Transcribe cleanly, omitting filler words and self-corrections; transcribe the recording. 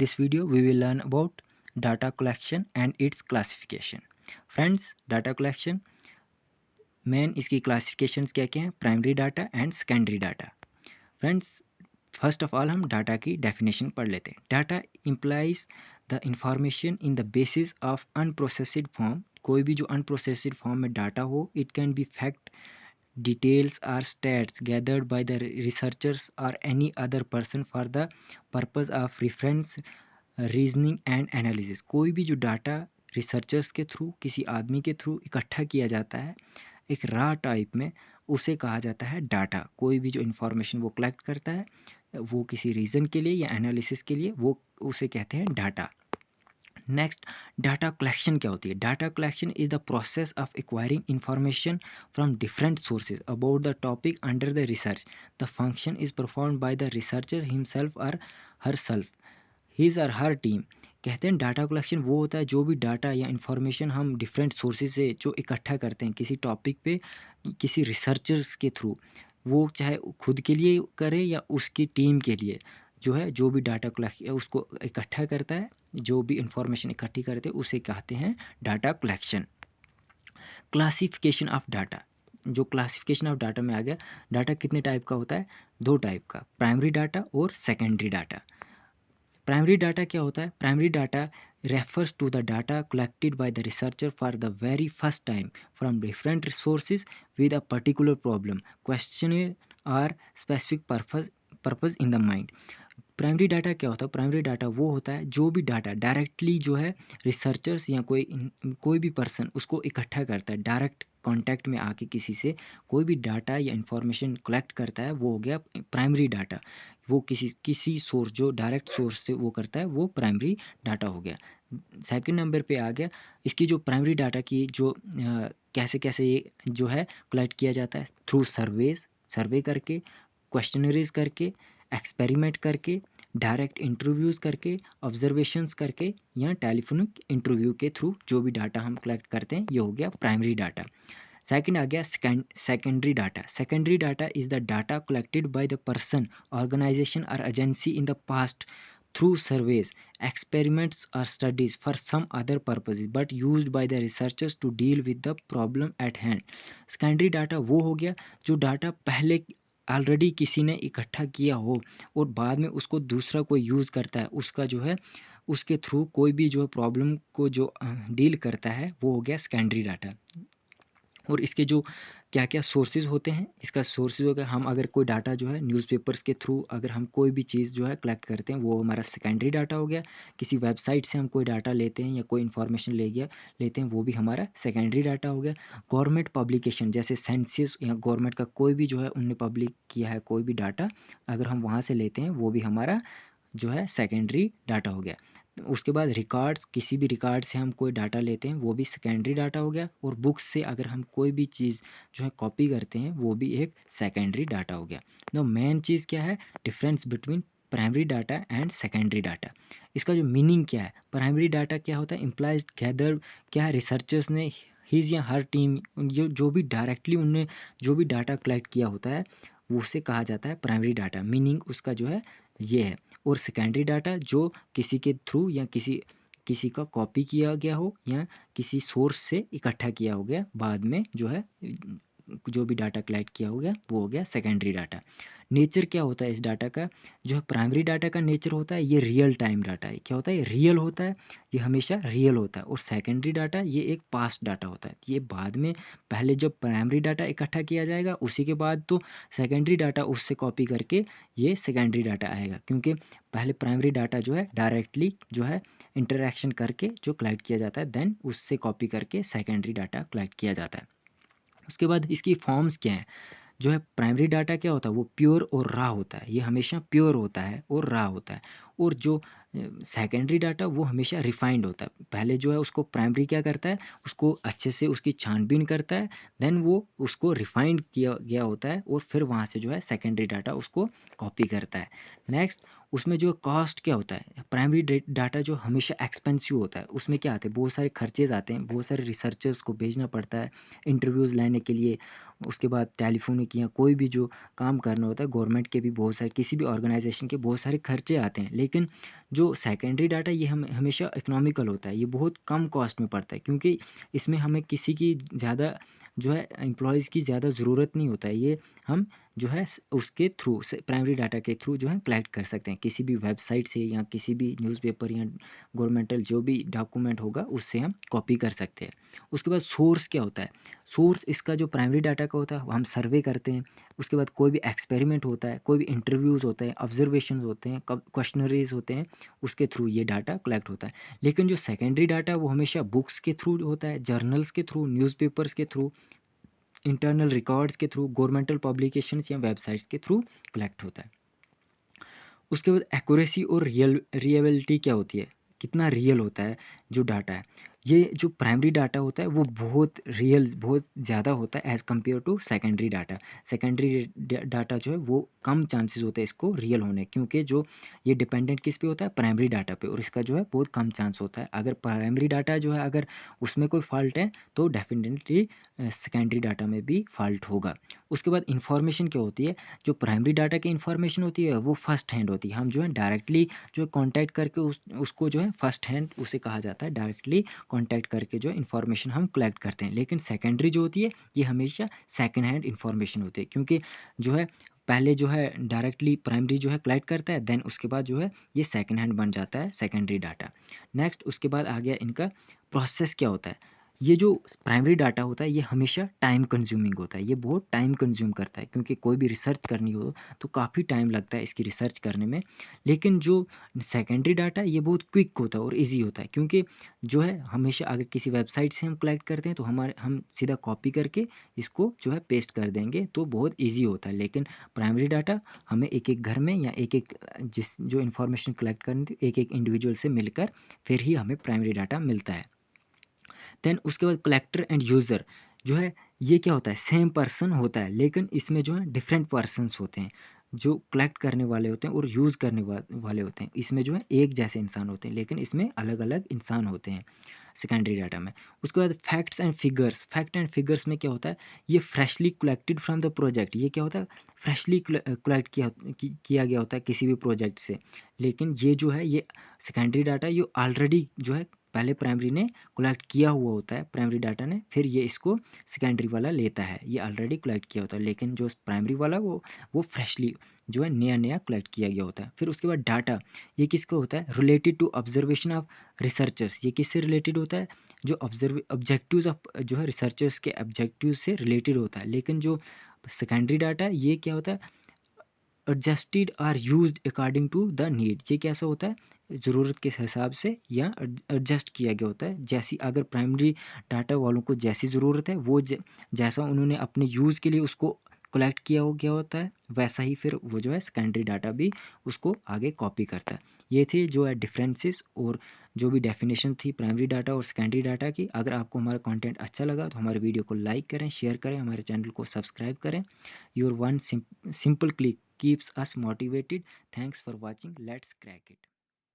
this video, we will learn about data collection and its classification. Friends, data collection main इसकी classifications क्या क्या हैं? Primary data and secondary data. Friends, first of all हम data की definition पढ़ लेते हैं. Data implies the information in the basis of unprocessed form. कोई भी जो अनप्रोसेस्ड फॉर्म में डाटा हो, it can be fact, details or stats gathered by the researchers or any other person for the purpose of reference, reasoning and analysis. कोई भी जो data researchers के through, किसी आदमी के थ्रू इकट्ठा किया जाता है एक रॉ टाइप में, उसे कहा जाता है डाटा. कोई भी जो इन्फॉर्मेशन वो कलेक्ट करता है वो किसी रीज़न के लिए या एनालिसिस के लिए, वो उसे कहते हैं डाटा. नेक्स्ट, डाटा कलेक्शन क्या होती है? Data collection is the process of acquiring information from different sources about the topic under the research. The function is performed by the researcher himself और हर सेल्फ, हिज और हर team. कहते हैं data collection वो होता है जो भी data या इन्फॉर्मेशन हम डिफरेंट सोर्सेज से जो इकट्ठा करते हैं किसी टॉपिक पे किसी रिसर्चर्स के थ्रू, वो चाहे खुद के लिए करे या उसकी टीम के लिए, जो है जो भी डाटा कलेक्ट उसको इकट्ठा करता है, जो भी इंफॉर्मेशन इकट्ठी करते हैं उसे कहते हैं data collection. Classification of data. जो क्लासिफिकेशन ऑफ डाटा में आ गया, डाटा कितने टाइप का होता है? दो टाइप का, प्राइमरी डाटा और सेकेंडरी डाटा. प्राइमरी डाटा क्या होता है? Primary data refers to the data collected by the researcher for the very first time from different sources with a particular problem, question or specific purpose in the mind. Primary data क्या होता है? Primary data वो होता है जो भी data directly जो है रिसर्चर्स या कोई भी पर्सन उसको इकट्ठा करता है, डायरेक्ट कांटेक्ट में आके किसी से कोई भी डाटा या इंफॉर्मेशन कलेक्ट करता है, वो हो गया प्राइमरी डाटा. वो किसी सोर्स, जो डायरेक्ट सोर्स से वो करता है, वो प्राइमरी डाटा हो गया. सेकंड नंबर पे आ गया इसकी जो प्राइमरी डाटा की जो कैसे कैसे ये जो है कलेक्ट किया जाता है, थ्रू सर्वे करके, क्वेश्चनरीज करके, एक्सपेरिमेंट करके, डायरेक्ट इंटरव्यूज़ करके, ऑब्जर्वेशंस करके या टेलीफोनिक इंटरव्यू के थ्रू जो भी डाटा हम कलेक्ट करते हैं, ये हो गया प्राइमरी डाटा. सेकंड आ गया secondary data. Secondary data is the data collected by the person, organisation और agency in the past through surveys, experiments or studies for some other purposes but used by the researchers to deal with the problem at hand. Secondary data वो हो गया जो data पहले already किसी ने इकट्ठा किया हो और बाद में उसको दूसरा कोई यूज़ करता है, उसका जो है उसके थ्रू कोई भी जो प्रॉब्लम को जो डील करता है, वो हो गया सेकेंडरी डाटा. और इसके जो क्या क्या सोर्सेज होते हैं, इसका सोर्सेज हो गया, हम अगर कोई डाटा जो है न्यूज़पेपर्स के थ्रू अगर हम कोई भी चीज़ जो है कलेक्ट करते हैं, वो हमारा सेकेंडरी डाटा हो गया. किसी वेबसाइट से हम कोई डाटा लेते हैं या कोई इन्फॉर्मेशन लेते हैं, वो भी हमारा सेकेंडरी डाटा हो गया. गवर्नमेंट पब्लिकेशन जैसे सेंसस या गवर्नमेंट का कोई भी जो है उनने पब्लिक किया है कोई भी डाटा, अगर हम वहाँ से लेते हैं, वो भी हमारा जो है सेकेंडरी डाटा हो गया. उसके बाद रिकॉर्ड्स, किसी भी रिकॉर्ड से हम कोई डाटा लेते हैं, वो भी सेकेंडरी डाटा हो गया. और बुक्स से अगर हम कोई भी चीज़ जो है कॉपी करते हैं, वो भी एक सेकेंडरी डाटा हो गया. नो मेन चीज़ क्या है? Difference between primary data and secondary data. इसका जो मीनिंग क्या है? प्राइमरी डाटा क्या होता है? इम्प्लाइज गैदर क्या है, रिसर्चर्स ने हिज या हर टीम जो भी डायरेक्टली उनने जो भी डाटा कलेक्ट किया होता है, उसे कहा जाता है प्राइमरी डाटा. मीनिंग उसका जो है ये है. और सेकेंडरी डाटा जो किसी के थ्रू या किसी का कॉपी किया गया हो या किसी सोर्स से इकट्ठा किया हो गया, बाद में जो है जो भी डाटा कलेक्ट किया हो गया, वो हो गया सेकेंडरी डाटा. नेचर क्या होता है इस डाटा का? जो है प्राइमरी डाटा का नेचर होता है ये रियल टाइम डाटा है. क्या होता है? ये रियल होता है, ये हमेशा रियल होता है. और सेकेंडरी डाटा ये एक पास्ट डाटा होता है, ये बाद में, पहले जब प्राइमरी डाटा इकट्ठा किया जाएगा उसी के बाद तो सेकेंडरी डाटा उससे कॉपी करके ये सेकेंडरी डाटा आएगा. क्योंकि पहले प्राइमरी डाटा जो है डायरेक्टली जो है इंटरेक्शन करके जो कलेक्ट किया जाता है, देन उससे कॉपी करके सेकेंडरी डाटा कलेक्ट किया जाता है. उसके बाद इसकी फॉर्म्स क्या है? जो है प्राइमरी डाटा क्या होता है? वो प्योर और रॉ होता है, ये हमेशा प्योर होता है और रॉ होता है. और जो सेकेंडरी डाटा वो हमेशा रिफाइंड होता है. पहले जो है उसको प्राइमरी क्या करता है? उसको अच्छे से उसकी छानबीन करता है, देन वो उसको रिफाइंड किया गया होता है और फिर वहाँ से जो है सेकेंडरी डाटा उसको कॉपी करता है. नेक्स्ट, उसमें जो कॉस्ट क्या होता है? प्राइमरी डाटा जो हमेशा एक्सपेंसिव होता है, उसमें क्या आते हैं? बहुत सारे खर्चेज आते हैं, बहुत सारे रिसर्चर्स को भेजना पड़ता है इंटरव्यूज़ लेने के लिए. उसके बाद टेलीफोनिक या कोई भी जो काम करना होता है, गवर्नमेंट के भी बहुत सारे, किसी भी ऑर्गेनाइजेशन के बहुत सारे खर्चे आते हैं. लेकिन जो सेकेंडरी डाटा ये हमेशा इकोनॉमिकल होता है, ये बहुत कम कॉस्ट में पड़ता है, क्योंकि इसमें हमें किसी की ज़्यादा जो है एम्प्लॉयज़ की ज़्यादा ज़रूरत नहीं होता है। ये हम जो है उसके थ्रू से प्राइमरी डाटा के थ्रू जो है कलेक्ट कर सकते हैं, किसी भी वेबसाइट से या किसी भी न्यूज़पेपर या गवर्नमेंटल जो भी डॉक्यूमेंट होगा उससे हम कॉपी कर सकते हैं। उसके बाद सोर्स क्या होता है? सोर्स इसका जो प्राइमरी डाटा का होता है वो हम सर्वे करते हैं। उसके बाद कोई भी एक्सपेरिमेंट होता है, कोई भी इंटरव्यूज़ होते हैं, ऑब्जर्वेशंस होते हैं, क्वेश्चनरीज होते हैं, उसके थ्रू ये डाटा कलेक्ट होता है। लेकिन जो सेकेंडरी डाटा है वो हमेशा बुक्स के थ्रू होता है, जर्नल्स के थ्रू, न्यूज़पेपर्स के थ्रू, इंटरनल रिकॉर्ड्स के थ्रू, गवर्नमेंटल पब्लिकेशंस या वेबसाइट्स के थ्रू कलेक्ट होता है। उसके बाद एक्यूरेसी और रियलिटी क्या होती है, कितना रियल होता है जो डाटा है। ये जो प्राइमरी डाटा होता है वो बहुत रियल, बहुत ज़्यादा होता है as compared to secondary data. Secondary data जो है वो कम चांसेस होते हैं इसको रियल होने, क्योंकि जो ये डिपेंडेंट किस पे होता है, प्राइमरी डाटा पे, और इसका जो है बहुत कम चांस होता है। अगर प्राइमरी डाटा जो है अगर उसमें कोई फॉल्ट है तो डेफिनेटली सेकेंडरी डाटा में भी फॉल्ट होगा। उसके बाद इंफॉर्मेशन क्या होती है, जो प्राइमरी डाटा की इंफॉर्मेशन होती है वो फर्स्ट हैंड होती है। हम जो है डायरेक्टली जो कांटेक्ट करके उसको जो है फर्स्ट हैंड उसे कहा जाता है, डायरेक्टली कांटेक्ट करके जो इंफॉर्मेशन हम कलेक्ट करते हैं। लेकिन सेकेंडरी जो होती है ये हमेशा सेकंड हैंड इंफॉर्मेशन होती है, क्योंकि जो है पहले जो है डायरेक्टली प्राइमरी जो है कलेक्ट करता है, देन उसके बाद जो है ये सेकंड हैंड बन जाता है सेकेंडरी डाटा। नेक्स्ट उसके बाद आ गया इनका प्रोसेस क्या होता है। ये जो प्राइमरी डाटा होता है ये हमेशा टाइम कंज्यूमिंग होता है, ये बहुत टाइम कंज्यूम करता है, क्योंकि कोई भी रिसर्च करनी हो तो काफ़ी टाइम लगता है इसकी रिसर्च करने में। लेकिन जो सेकेंडरी डाटा ये बहुत क्विक होता है और इजी होता है, क्योंकि जो है हमेशा अगर किसी वेबसाइट से हम कलेक्ट करते हैं तो हम सीधा कॉपी करके इसको जो है पेस्ट कर देंगे, तो बहुत ईजी होता है। लेकिन प्राइमरी डाटा हमें एक एक घर में या एक एक जिस जो इन्फॉर्मेशन कलेक्ट करनी थी एक एक इंडिविजुअल से मिलकर फिर ही हमें प्राइमरी डाटा मिलता है। देन उसके बाद कलेक्टर एंड यूज़र जो है ये क्या होता है, सेम पर्सन होता है, लेकिन इसमें जो है डिफरेंट पर्सन्स होते हैं, जो कलेक्ट करने वाले होते हैं और यूज़ करने वाले होते हैं। इसमें जो है एक जैसे इंसान होते हैं, लेकिन इसमें अलग अलग इंसान होते हैं सेकेंडरी डाटा में। उसके बाद facts and figures, fact and figures में क्या होता है, ये freshly collected from the project. ये क्या होता है, फ्रेशली कलेक्ट किया गया होता है किसी भी प्रोजेक्ट से। लेकिन ये जो है ये सेकेंडरी डाटा ये ऑलरेडी जो है पहले प्राइमरी ने कलेक्ट किया हुआ होता है, प्राइमरी डाटा ने, फिर ये इसको सेकेंडरी वाला लेता है, ये ऑलरेडी कलेक्ट किया होता है। लेकिन जो प्राइमरी वाला वो फ्रेशली जो है नया नया कलेक्ट किया गया होता है। फिर उसके बाद डाटा ये किसका होता है, related to observation of researchers. ये किससे रिलेटेड होता है, जो ऑब्जेक्टिव्स ऑफ जो है रिसर्चर्स के ऑब्जेक्टिव से रिलेटेड होता है। लेकिन जो सेकेंडरी डाटा ये क्या होता है, adjusted are used according to the need. ये कैसा होता है, ज़रूरत के हिसाब से या एडजस्ट किया गया होता है। जैसी अगर प्राइमरी डाटा वालों को जैसी ज़रूरत है वो जैसा उन्होंने अपने यूज़ के लिए उसको कलेक्ट किया हो गया होता है, वैसा ही फिर वो जो है सेकेंडरी डाटा भी उसको आगे कॉपी करता है। ये थे जो है डिफरेंसेस और जो भी डेफिनेशन थी प्राइमरी डाटा और सेकेंडरी डाटा की। अगर आपको हमारा कंटेंट अच्छा लगा तो हमारे वीडियो को लाइक करें, शेयर करें, हमारे चैनल को सब्सक्राइब करें। Your one simple click keeps us motivated. Thanks for watching. Let's crack it.